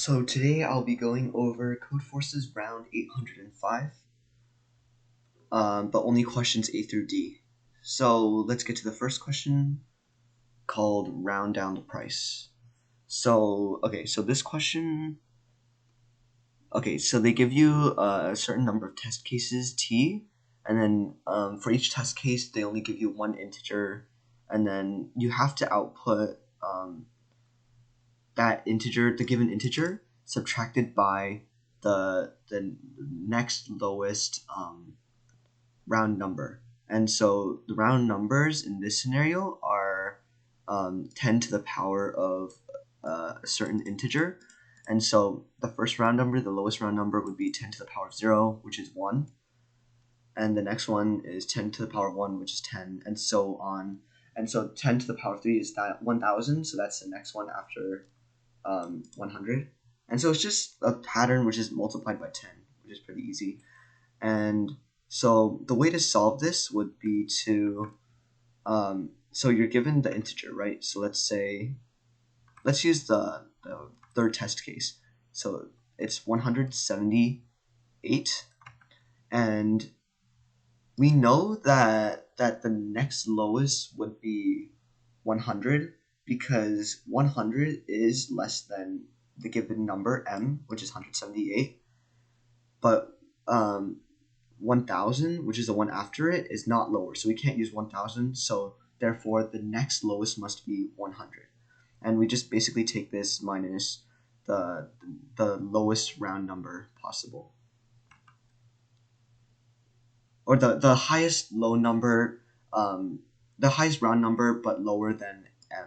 So today I'll be going over Codeforces round 805, but only questions A through D. So let's get to the first question, called round down the price. So this question, so they give you a certain number of test cases, T, and then for each test case they only give you one integer, and then you have to output that integer, the given integer, subtracted by the next lowest round number. And so the round numbers in this scenario are 10 to the power of a certain integer. And so the first round number, the lowest round number, would be 10 to the power of 0, which is 1. And the next one is 10 to the power of 1, which is 10, and so on. And so 10 to the power of 3 is that 1,000, so that's the next one after 100. And so it's just a pattern which is multiplied by 10, which is pretty easy. And so the way to solve this would be to, so you're given the integer, right? So let's use the third test case. So it's 178, and we know that the next lowest would be 100, because 100 is less than the given number m, which is 178, but 1000, which is the one after it, is not lower, so we can't use 1000, so therefore the next lowest must be 100. And we just basically take this minus the lowest round number possible, or the highest low number, the highest round number but lower than m.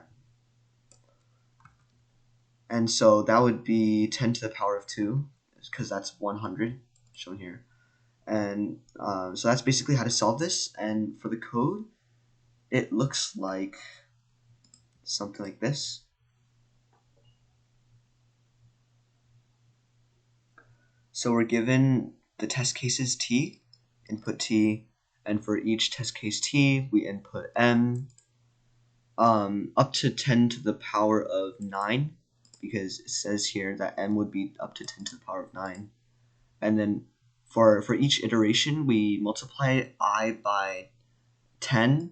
And so that would be 10 to the power of 2, because that's 100 shown here. And so that's basically how to solve this. And for the code, it looks like something like this. So we're given the test cases T, input T, and for each test case T, we input M, up to 10 to the power of 9, because it says here that M would be up to 10 to the power of 9. And then for each iteration, we multiply I by 10,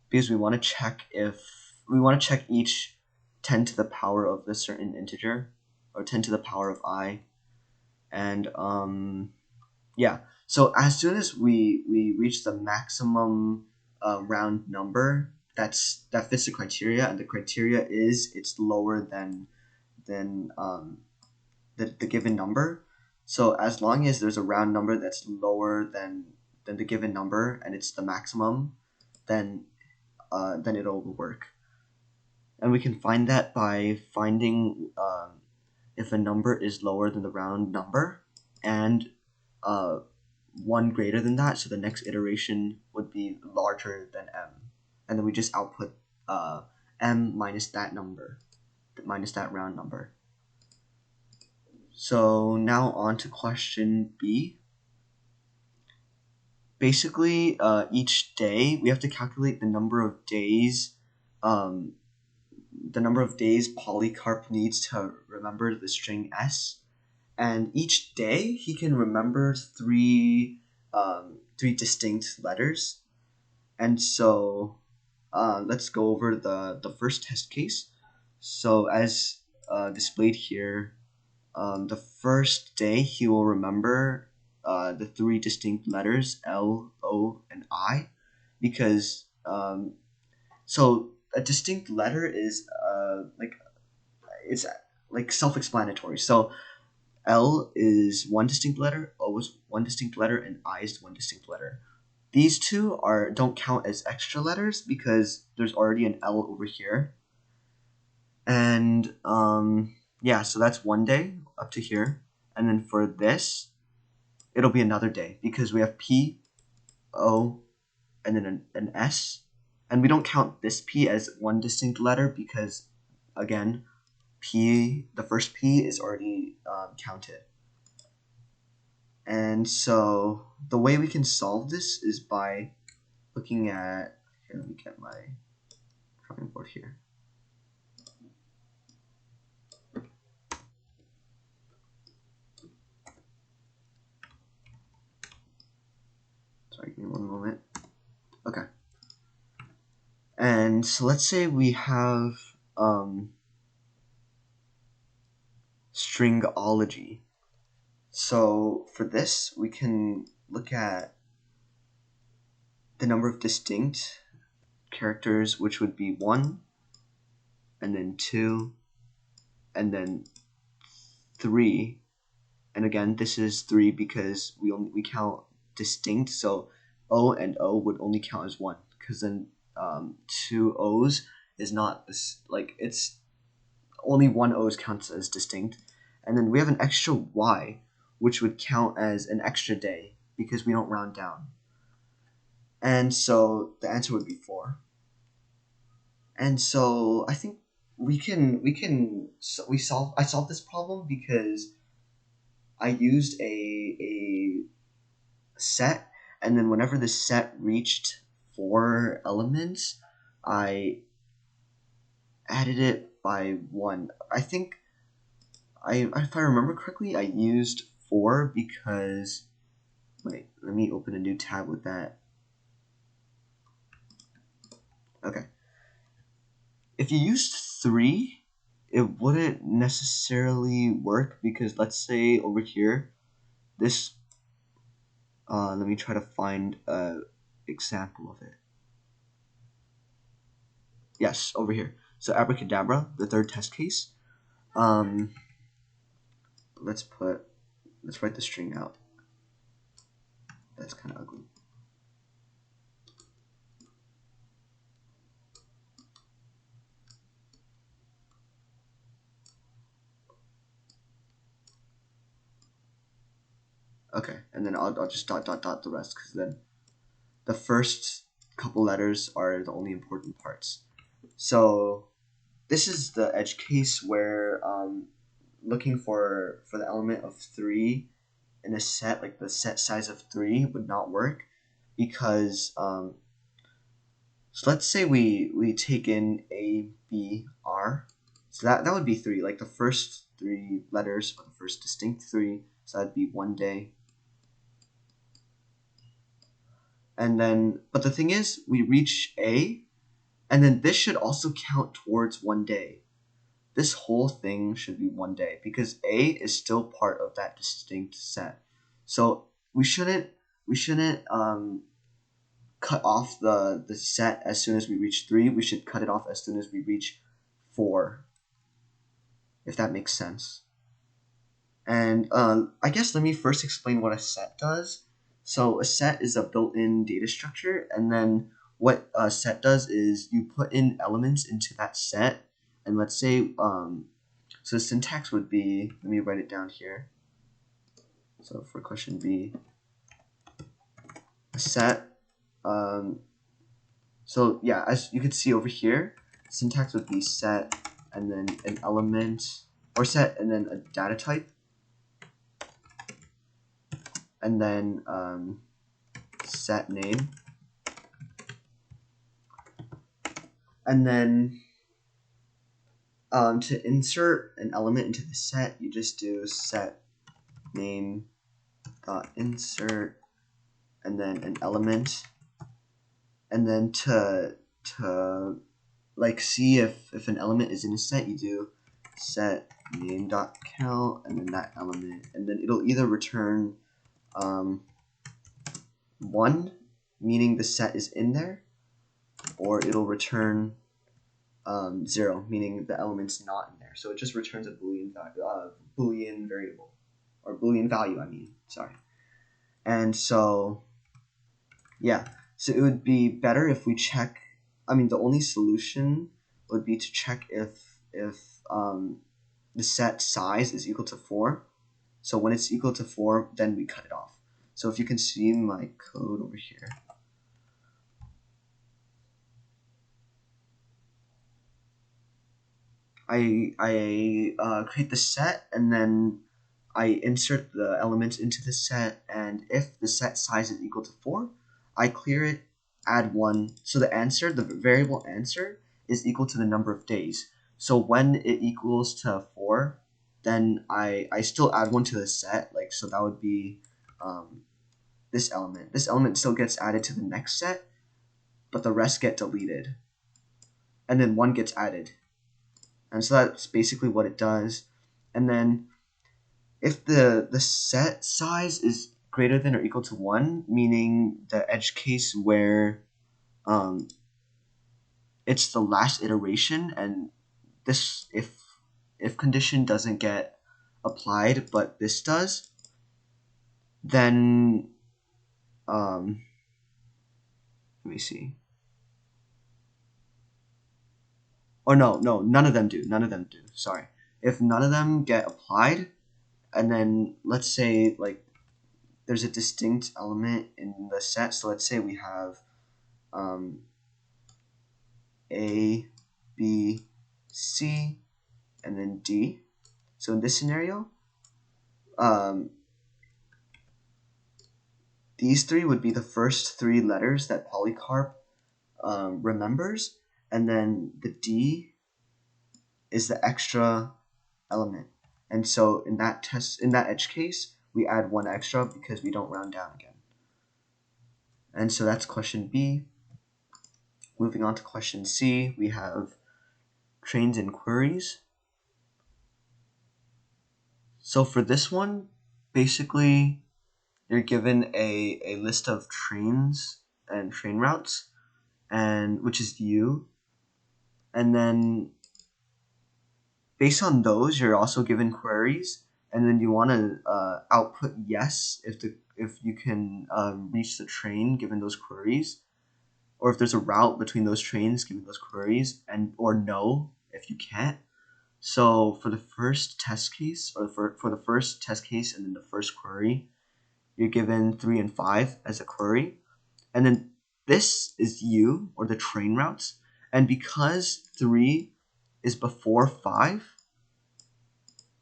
because we want to check each 10 to the power of a certain integer, or 10 to the power of I. And yeah, so as soon as we reach the maximum round number that fits the criteria, and the criteria is it's lower than the given number. So as long as there's a round number that's lower than the given number and it's the maximum, then it'll work. And we can find that by finding if a number is lower than the round number and one greater than that, so the next iteration would be larger than m, and then we just output m minus that number, minus that round number. So now on to question B. Basically, each day we have to calculate the number of days Polycarp needs to remember the string S, and each day he can remember three distinct letters. And so let's go over the first test case. So as displayed here, the first day he will remember the three distinct letters L, O, and I, because so a distinct letter is it's like self-explanatory. So L is one distinct letter, O is one distinct letter, and I is one distinct letter. These two don't count as extra letters because there's already an L over here. And yeah, so that's one day up to here. And then for this, it'll be another day because we have P, O, and then an S. And we don't count this P as one distinct letter because, again, P, the first P is already counted. And so the way we can solve this is by looking at, here, let me get my drawing board here. Sorry, give me one moment. Okay. And so let's say we have stringology. So for this, we can look at the number of distinct characters, which would be 1, and then 2, and then 3. And again, this is 3 because we count distinct, so O and O would only count as 1, because then 2 O's is not like, it's only 1 O's counts as distinct. And then we have an extra Y, which would count as an extra day because we don't round down. And so the answer would be 4. And so I think I solved this problem because I used a set, and then whenever the set reached 4 elements, I added it by 1. I think if I remember correctly, I used 4 because, wait, let me open a new tab with that. Okay. If you used 3, it wouldn't necessarily work because let's say over here, this, let me try to find an example of it. Yes, over here. So abracadabra, the third test case. Let's write the string out. That's kind of ugly. Okay, and then I'll just dot the rest, because then the first couple letters are the only important parts. So this is the edge case where looking for the element of 3 in a set, like the set size of 3, would not work because so let's say we take in A, B, R. So that would be 3, like the first 3 letters of the first distinct 3. So that'd be 1 day. And then, but the thing is, we reach A, and then this should also count towards 1 day. This whole thing should be 1 day because A is still part of that distinct set. So we shouldn't cut off the set as soon as we reach 3. We should cut it off as soon as we reach 4, if that makes sense. And I guess let me first explain what a set does. So a set is a built-in data structure, and then what a set does is you put in elements into that set, and let's say so the syntax would be, let me write it down here. So for question B, a set, so yeah, as you can see over here, syntax would be set and then an element, or set and then a data type, and then set name, and then to insert an element into the set, you just do set name dot insert and then an element, and then to like see if an element is in a set, you do set name dot count and then that element, and then it'll either return 1, meaning the set is in there, or it'll return 0, meaning the element's not in there. So it just returns a Boolean variable, or Boolean value, I mean, sorry. And so, yeah, so it would be better if we check, I mean, the only solution would be to check if the set size is equal to 4. So when it's equal to 4, then we cut it off. So if you can see my code over here. I create the set, and then I insert the elements into the set, and if the set size is equal to 4, I clear it, add 1. So the answer, the variable answer, is equal to the number of days. So when it equals to 4, then I still add 1 to the set, like, so that would be this element. This element still gets added to the next set, but the rest get deleted. And then 1 gets added. And so that's basically what it does. And then if the set size is greater than or equal to 1, meaning the edge case where it's the last iteration, and this if condition doesn't get applied but this does, then let me see. Or no, none of them do. Sorry. If none of them get applied, and then let's say like there's a distinct element in the set. So let's say we have A, B, C, and then D. So in this scenario, these 3 would be the first 3 letters that Polycarp remembers, and then the D is the extra element. And so in that edge case, we add 1 extra because we don't round down again. And so that's question B. Moving on to question C, we have trains and queries. So for this one, basically you're given a list of trains and train routes, and which is U, and then based on those you're also given queries, and then you want to output yes if you can reach the train given those queries, or if there's a route between those trains given those queries, and or no if you can't. So for the first test case, or for the first test case and then the first query, you're given 3 and 5 as a query, and then this is U, or the train routes, and because 3 is before 5,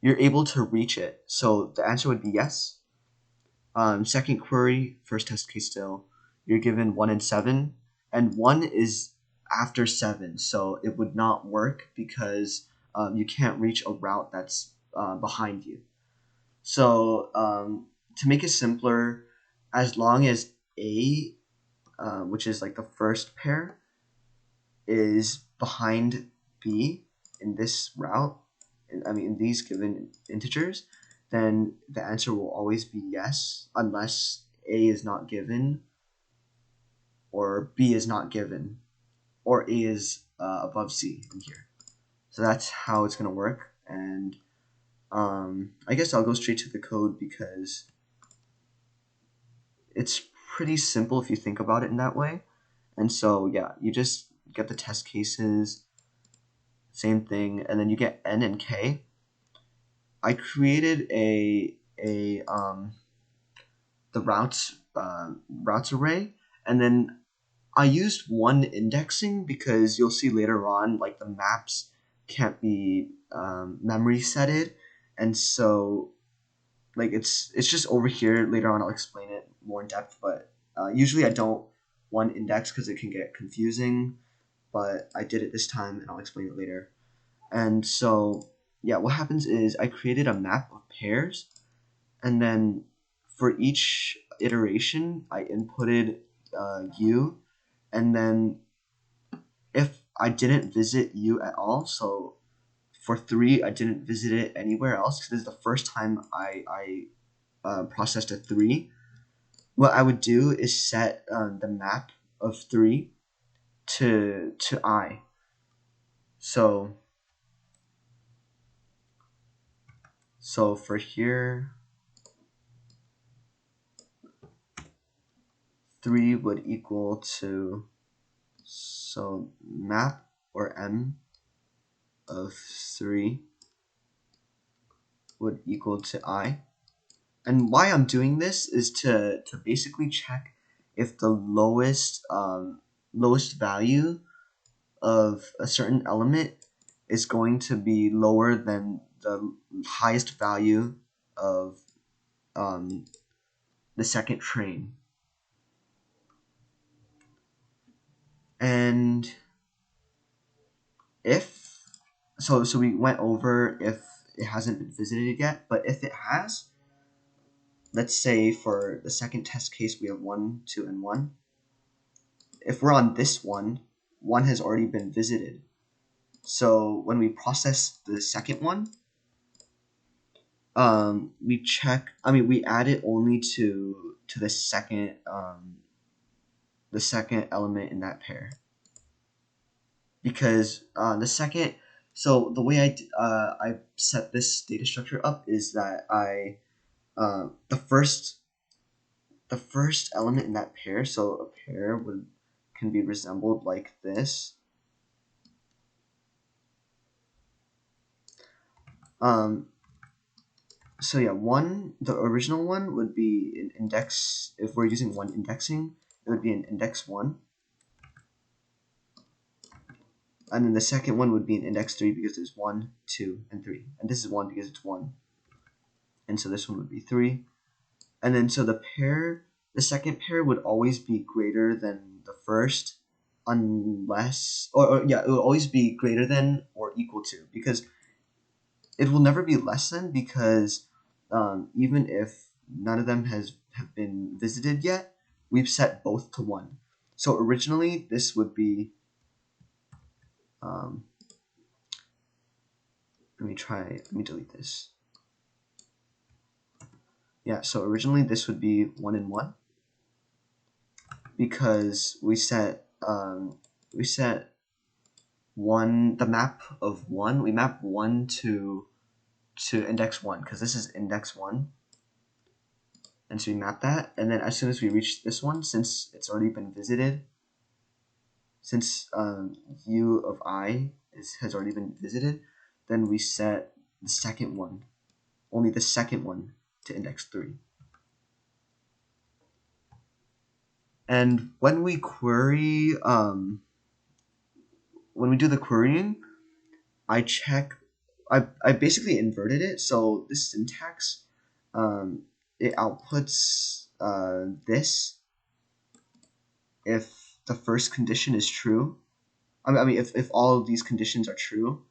you're able to reach it. So the answer would be yes. Second query, first test case still, you're given 1 and 7, and 1 is after 7, so it would not work because you can't reach a route that's behind you. So to make it simpler, as long as A, which is like the first pair, is behind B in this route, in these given integers, then the answer will always be yes, unless A is not given, or B is not given, or A is above C in here. So that's how it's going to work. And I guess I'll go straight to the code because it's pretty simple if you think about it in that way. And so yeah, you just get the test cases, same thing, and then you get N and K. I created the routes array, and then I used 1 indexing because you'll see later on like the maps can't be memory setted, and so like it's just over here. Later on I'll explain it more in depth, but usually I don't 1 index because it can get confusing, but I did it this time and I'll explain it later. And so yeah, what happens is I created a map of pairs, and then for each iteration I inputted U, and then if I didn't visit U at all, so for 3 I didn't visit it anywhere else because this is the first time I processed a 3, what I would do is set the map of 3 to I. So for here, 3 would equal to, so map or M of 3 would equal to I. And why I'm doing this is to basically check if the lowest value of a certain element is going to be lower than the highest value of the second train. And if so we went over if it hasn't been visited yet, but if it has, let's say for the second test case we have 1, 2, and 1. If we're on this one has already been visited. So when we process the second one, we add it only to the second element in that pair, because the second. So the way I set this data structure up is that the first element in that pair, so a pair can be resembled like this. So yeah, the original one would be an index. If we're using one indexing, it would be an index 1. And then the second one would be an index 3 because there's 1, 2, and 3. And this is 1 because it's 1. And so this one would be 3. And then so the second pair would always be greater than the first, unless, it would always be greater than or equal to, because it will never be less than, because even if none of them have been visited yet, we've set both to 1. So originally this would be, let me delete this. Yeah, so originally this would be 1 and 1, because we set one, the map of 1, we map 1 to index 1, because this is index 1. And so we map that, and then as soon as we reach this one, since it's already been visited, since u of I has already been visited, then we set the second one, only the second one, to index 3. And when we query, when we do the querying, I basically inverted it. So this syntax, it outputs this if the first condition is true. I mean, if all of these conditions are true,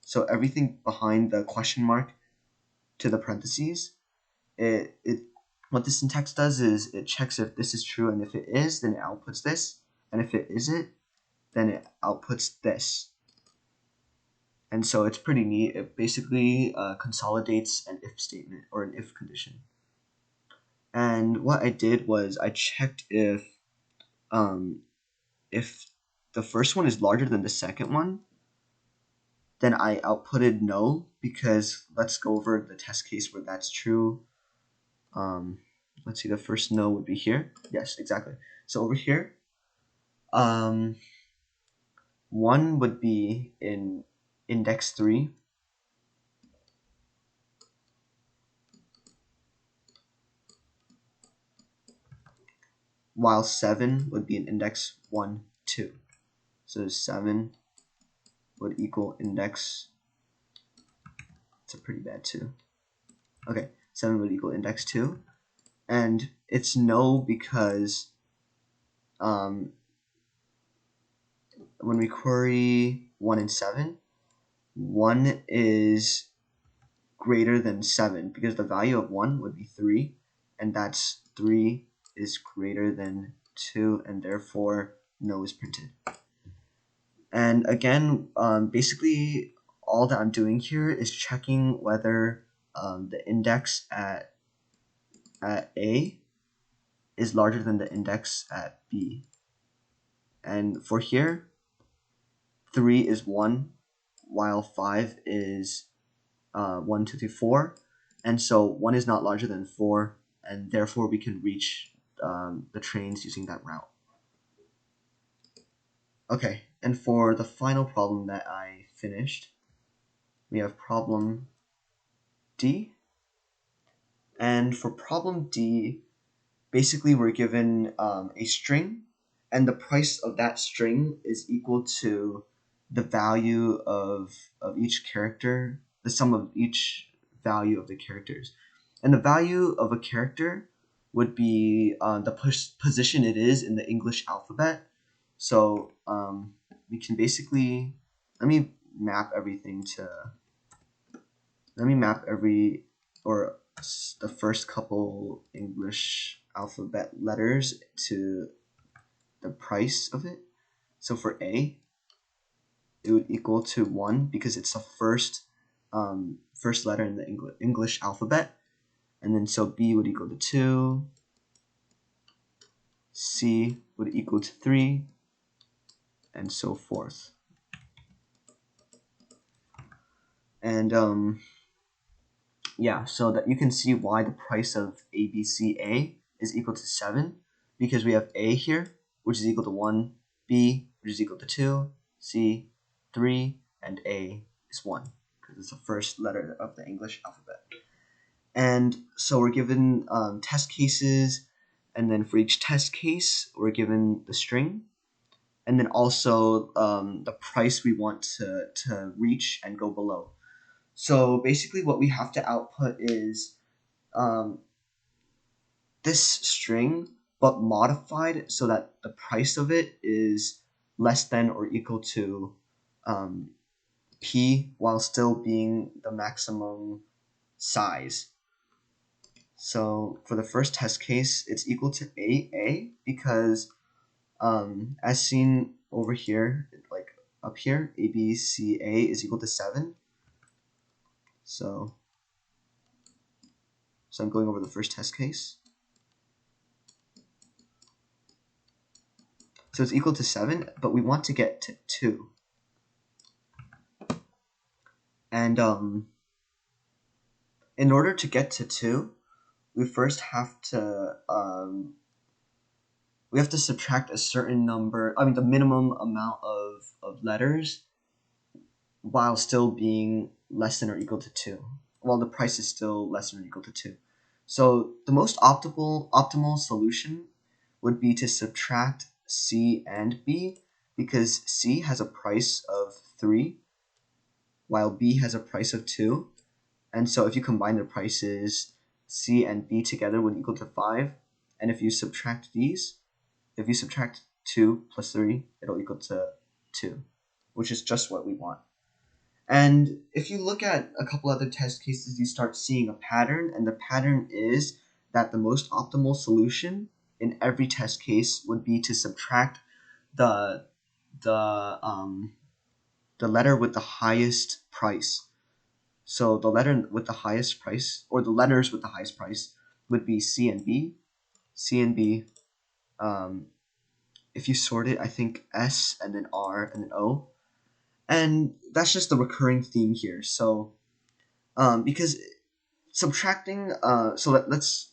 so everything behind the question mark to the parentheses, what the syntax does is it checks if this is true, and if it is, then it outputs this, and if it isn't, then it outputs this. And so it's pretty neat. It basically consolidates an if statement or an if condition. And what I did was I checked if the first one is larger than the second one, then I outputted no, because let's go over the test case where that's true. Let's see, the first no would be here. Yes, exactly. So over here, 1 would be in index 3. While 7 would be in index 1, 2. So 7 would equal index, it's a pretty bad 2. Okay, 7 would equal index 2. And it's no because when we query 1 and 7, 1 is greater than 7, because the value of 1 would be 3, and that's 3 is greater than 2, and therefore no is printed. And again, basically all that I'm doing here is checking whether the index at A is larger than the index at B. And for here, 3 is 1, while 5 is 1, 2, 3, 4. And so 1 is not larger than 4, and therefore we can reach the trains using that route. Okay, and for the final problem that I finished, we have problem D. And for problem D, basically we're given a string, and the price of that string is equal to the value of each character, the sum of each value of the characters. And the value of a character would be the position it is in the English alphabet. So we can basically, let me map every, or the first couple English alphabet letters to the price of it. So for A, it would equal to 1 because it's the first letter in the English alphabet. And then so B would equal to 2, C would equal to 3, and so forth. And yeah, so that you can see why the price of ABCA is equal to 7, because we have A here, which is equal to 1, B, which is equal to 2, C, 3, and A is 1, because it's the first letter of the English alphabet. And so we're given test cases, and then for each test case, we're given the string, and then also the price we want to reach and go below. So basically what we have to output is this string, but modified so that the price of it is less than or equal to P while still being the maximum size. So for the first test case, it's equal to AA because as seen over here, like up here, ABCA is equal to 7. So I'm going over the first test case. So it's equal to 7, but we want to get to 2. And in order to get to 2, we first have to subtract a certain number, the minimum amount of letters while still being less than or equal to 2, while the price is still less than or equal to 2. So the most optimal solution would be to subtract C and B, because C has a price of 3 while B has a price of 2. And so if you combine the prices, C and B together would equal to 5. And if you subtract 2 plus 3, it'll equal to 2, which is just what we want. And if you look at a couple other test cases, you start seeing a pattern, and the pattern is that the most optimal solution in every test case would be to subtract the letter with the highest price. So the letter with the highest price, or the letters with the highest price, would be C and B. C and B. If you sort it, I think S and then R and then O. And that's just the recurring theme here. So because subtracting, let's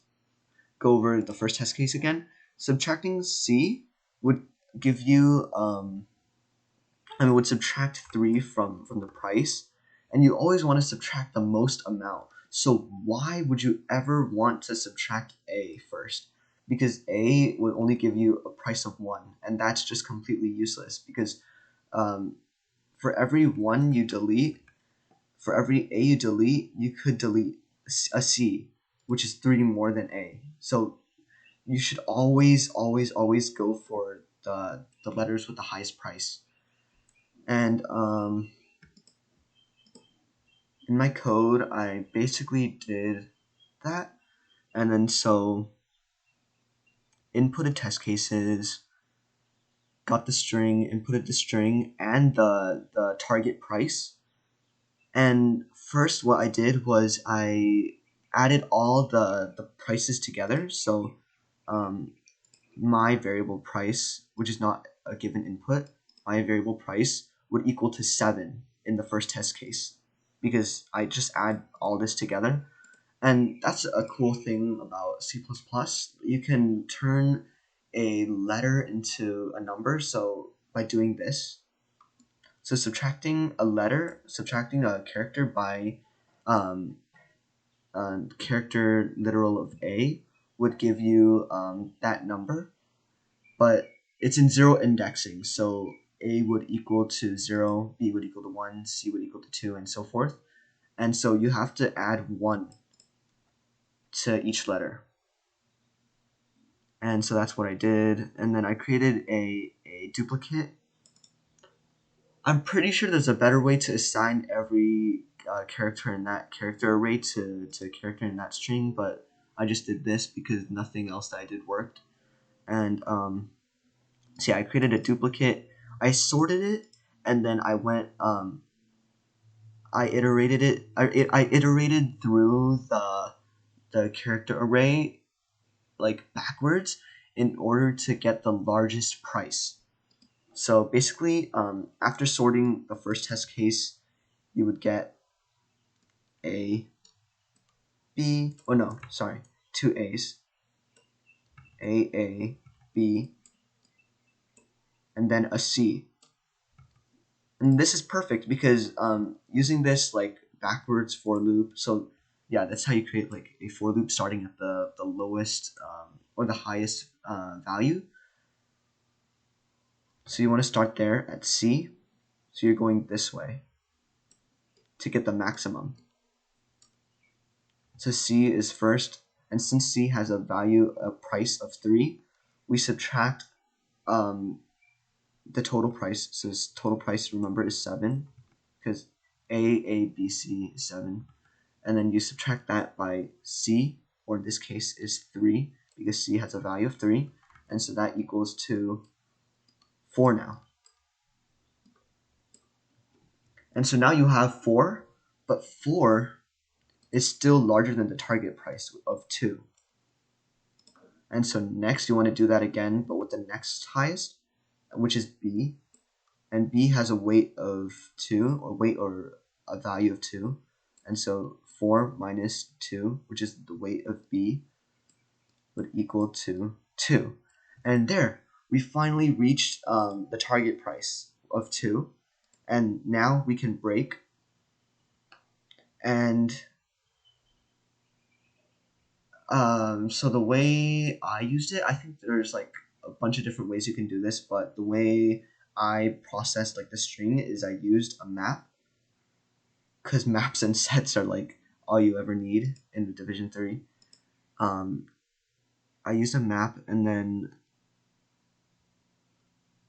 go over the first test case again. Subtracting C would give you, would subtract 3 from the price, and you always want to subtract the most amount. So why would you ever want to subtract A first? Because A would only give you a price of 1, and that's just completely useless, because for every 1 you delete, for every A you delete, you could delete a C, which is 3 more than A. So you should always go for the letters with the highest price. And in my code, I basically did that, and then so inputted test cases, got the string, inputted the string and the target price. And first what I did was I added all the prices together. So my variable price, which is not a given input, my variable price would equal to 7 in the first test case, because I just add all this together. And that's a cool thing about C++. You can turn a letter into a number, so by doing this. So subtracting a character by character literal of A would give you that number, but it's in 0 indexing, so A would equal to 0, B would equal to 1, C would equal to 2, and so forth. And so you have to add 1 to each letter. And so that's what I did. And then I created a duplicate. I'm pretty sure there's a better way to assign every character in that character array to character in that string, but I just did this because nothing else that I did worked. And so yeah, I created a duplicate, I sorted it, and then I went I iterated it. I iterated through the character array like backwards in order to get the largest price. So basically, after sorting the first test case, you would get A, B. Oh no, sorry, two A's. A, B, and then a C. And this is perfect because using this like backwards for loop. So yeah, that's how you create like a for loop starting at the lowest or the highest value. So you want to start there at C. So you're going this way to get the maximum. So C is first, and since C has a price of 3, we subtract the total price. So this total price, remember, is 7 because A, B, C is 7. And then you subtract that by C, or in this case is 3 because C has a value of 3. And so that equals to 4 now. And so now you have 4, but 4 is still larger than the target price of 2. And so next you want to do that again, but with the next highest, which is B. And B has a weight of 2, or a value of 2. And so 4 minus 2, which is the weight of B, would equal to 2. And there, we finally reached the target price of 2. And now we can break. And so the way I used it, I think there's like a bunch of different ways you can do this, but the way I processed like the string is I used a map, because maps and sets are like all you ever need in the Division 3. I used a map, and then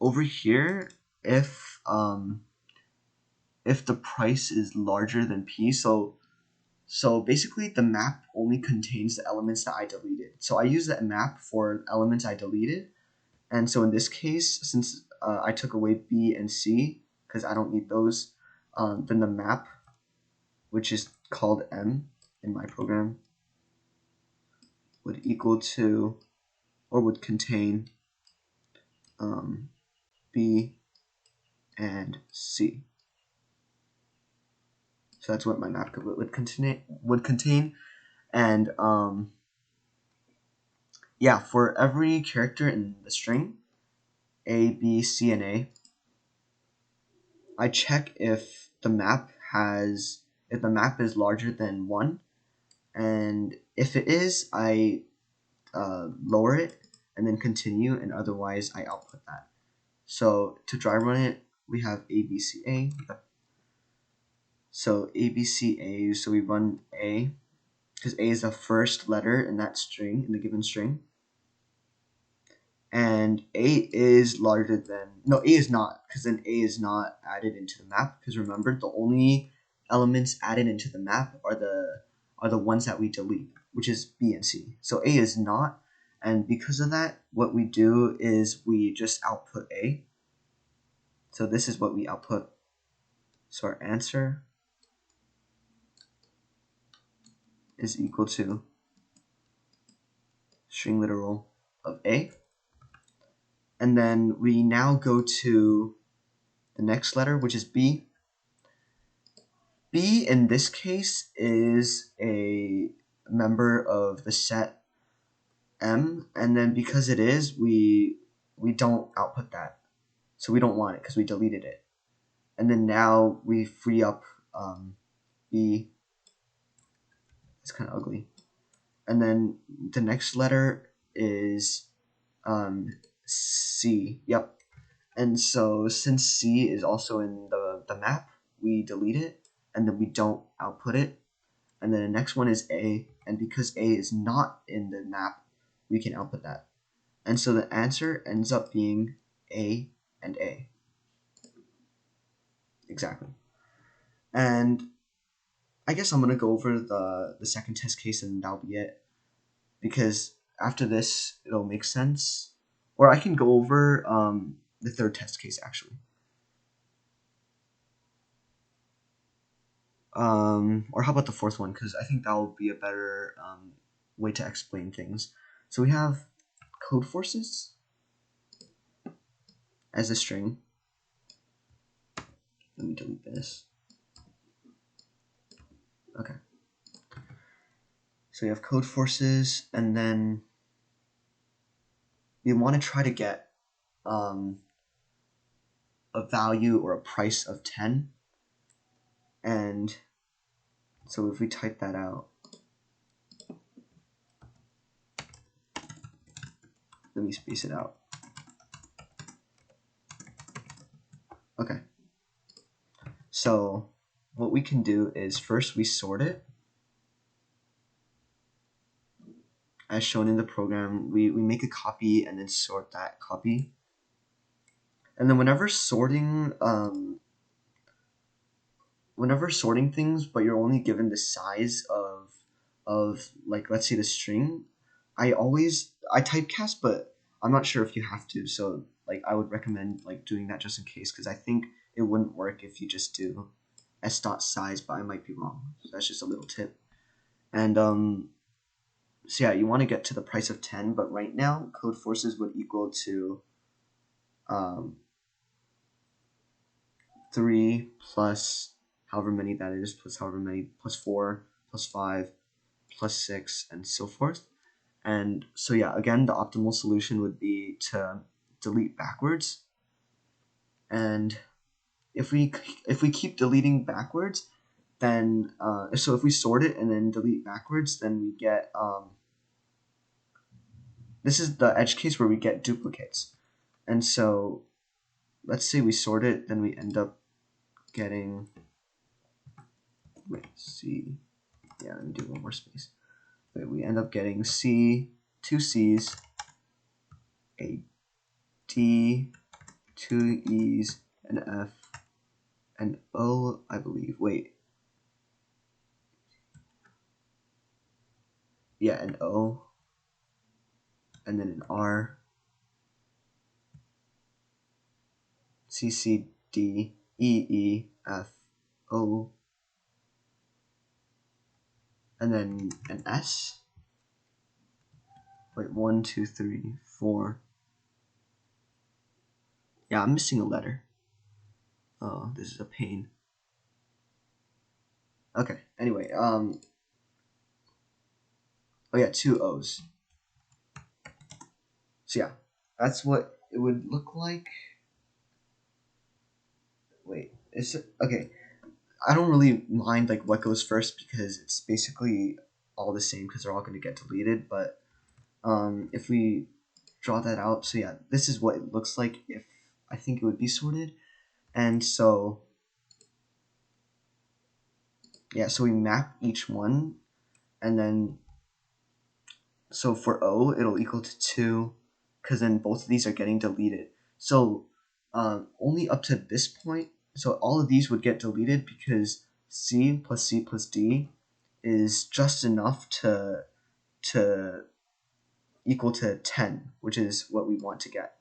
over here, if the price is larger than P, so basically the map only contains the elements that I deleted. So I use that map for elements I deleted. And so in this case, since I took away B and C because I don't need those, then the map, which is called M in my program, would equal to, or would contain B and C. So that's what my map would contain. And yeah, for every character in the string, A, B, C, and A, I check if the map is larger than 1, and if it is, I lower it and then continue, and otherwise I output that. So to dry run it, we have A, B, C, A. So A, B, C, A, so we run A, because A is the first letter in that string, in the given string. And A is larger than, no, A is not, because then A is not added into the map, because remember, the only elements added into the map are the ones that we delete, which is B and C. So A is not, and because of that, what we do is we just output A. So this is what we output. So our answer is equal to string literal of A. And then we now go to the next letter, which is B. B in this case is a member of the set M, and then because it is, we don't output that. So we don't want it because we deleted it. And then now we free up B. It's kind of ugly. And then the next letter is C. Yep. And so since C is also in the map, we delete it, and then we don't output it. And then the next one is A, and because A is not in the map, we can output that. And so the answer ends up being A and A. Exactly. And I guess I'm gonna go over the second test case and that'll be it, because after this it'll make sense. Or I can go over the third test case actually. Or how about the fourth one? Because I think that will be a better way to explain things. So we have Codeforces as a string. Let me delete this. Okay. So we have Codeforces, and then we want to try to get a value or a price of 10. And so if we type that out, let me space it out. Okay. So what we can do is first we sort it. As shown in the program, we make a copy and then sort that copy. And then whenever sorting things, but you're only given the size of like, let's say the string, I typecast, but I'm not sure if you have to. So like I would recommend like doing that just in case, because I think it wouldn't work if you just do s dot size, but I might be wrong. So that's just a little tip. And so yeah, you want to get to the price of 10, but right now Codeforces would equal to 3 plus however many that is, plus however many, plus 4, plus 5, plus 6, and so forth. And so yeah, again, the optimal solution would be to delete backwards. And if we keep deleting backwards, then so if we sort it and then delete backwards, then we get this is the edge case where we get duplicates. And so let's say we sort it, then we end up getting, wait, C, yeah, let me do one more space. Wait, we end up getting C, 2 C's, a D, 2 E's, an F, an O, I believe. Wait. Yeah, an O, and then an R, C, C, D, E, E, F, O, and then an S. Wait, 1, 2, 3, 4. Yeah, I'm missing a letter. Oh, this is a pain. Okay, anyway, oh yeah, 2 O's. So yeah, that's what it would look like. Wait, is it okay? I don't really mind like what goes first because it's basically all the same because they're all going to get deleted. But if we draw that out, so yeah, this is what it looks like if I think it would be sorted. And so yeah, so we map each one, and then so for O it'll equal to 2 because then both of these are getting deleted. So only up to this point, so all of these would get deleted because C plus D is just enough to equal to 10, which is what we want to get.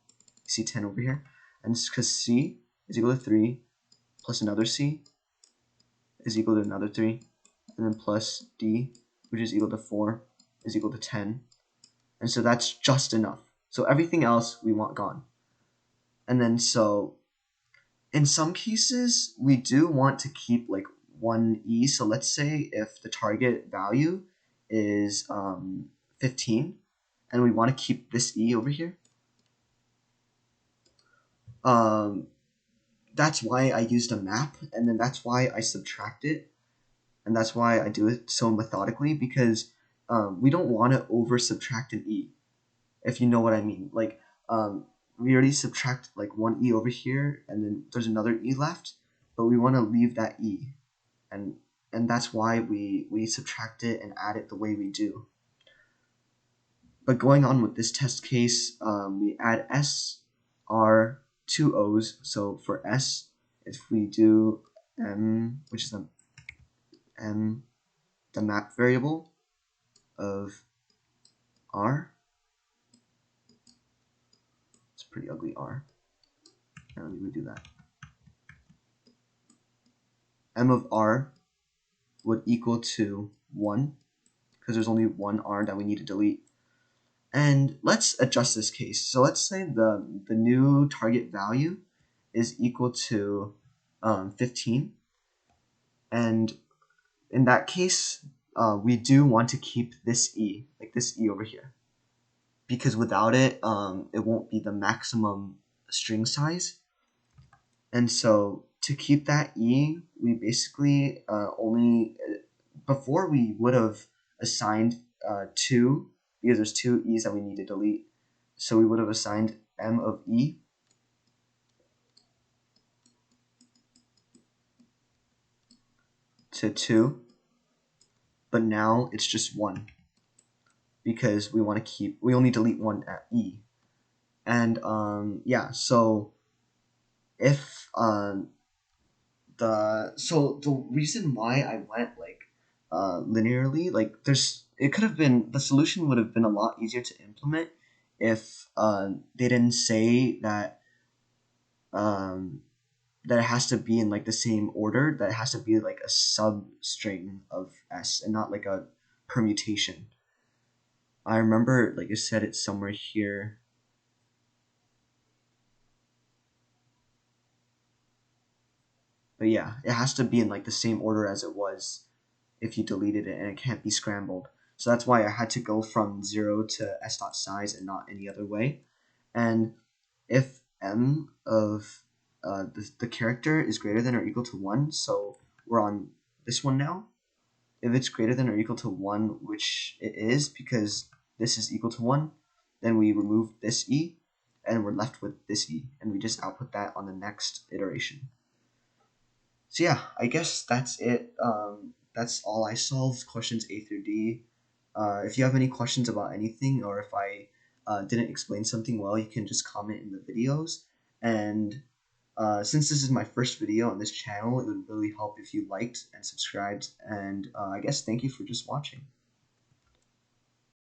See 10 over here? And it's because C is equal to 3 plus another C is equal to another 3, and then plus D, which is equal to 4, is equal to 10. And so that's just enough. So everything else we want gone. And then so in some cases, we do want to keep like 1E. So let's say if the target value is 15, and we want to keep this E over here. That's why I used a map, and then that's why I subtract it, and that's why I do it so methodically, because we don't want to over subtract an E, if you know what I mean. Like we already subtract like 1E over here, and then there's another E left, but we want to leave that E, and that's why we subtract it and add it the way we do. But going on with this test case, we add S, R, 2 O's. So for S, if we do M, which is m, the map variable of r. It's a pretty ugly r. Let me redo that. M of r would equal to 1, because there's only one r that we need to delete. And let's adjust this case. So let's say the new target value is equal to 15. And in that case, we do want to keep this e, like this e over here, because without it, it won't be the maximum string size. And so to keep that e, we basically only, before we would have assigned 2, because there's 2 e's that we need to delete. So we would have assigned m of e to 2, but now it's just 1, because we want to keep, we only delete 1 at e. And yeah, so if the reason why I went like linearly, like it could have been, the solution would have been a lot easier to implement if they didn't say that that it has to be in like the same order, that it has to be like a substring of s and not like a permutation. I remember like it said it somewhere here. But yeah, it has to be in like the same order as it was if you deleted it, and it can't be scrambled. So that's why I had to go from 0 to s dot size and not any other way. And if m of the character is greater than or equal to 1, so we're on this one now. If it's greater than or equal to 1, which it is because this is equal to 1, then we remove this e, and we're left with this e, and we just output that on the next iteration. So yeah, I guess that's it. That's all I solved, questions A through D. If you have any questions about anything, or if I didn't explain something well, you can just comment in the videos. And since this is my first video on this channel, it would really help if you liked and subscribed. And I guess thank you for just watching.